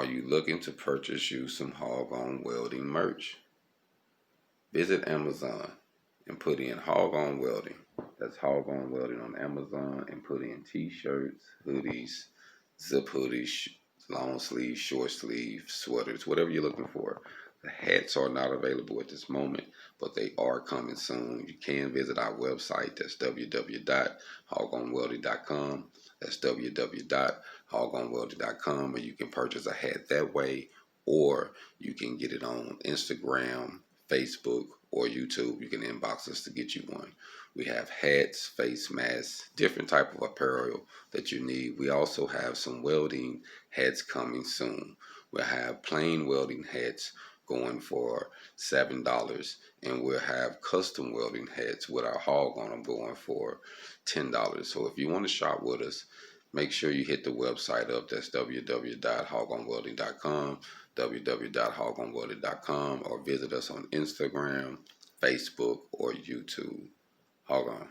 Are you looking to purchase you some HogOn Welding merch? Visit Amazon and put in HogOn Welding. That's HogOn Welding on Amazon, and put in t-shirts, hoodies, zip hoodies, long sleeve, short sleeve, sweaters, whatever you're looking for. The hats are not available at this moment, but they are coming soon. You can visit our website. That's www.hogonwelding.com. That's www.hogonwelding.com, and you can purchase a hat that way, or you can get it on Instagram, Facebook, or YouTube. You can inbox us to get you one. We have hats, face masks, different type of apparel that you need. We also have some welding hats coming soon. We'll have plain welding hats going for $7, and we'll have custom welding hats with our hog on them going for $10. So if you want to shop with us, make sure you hit the website up. That's www.hogonwelding.com, www.hogonwelding.com, or visit us on Instagram, Facebook, or YouTube. HogOn.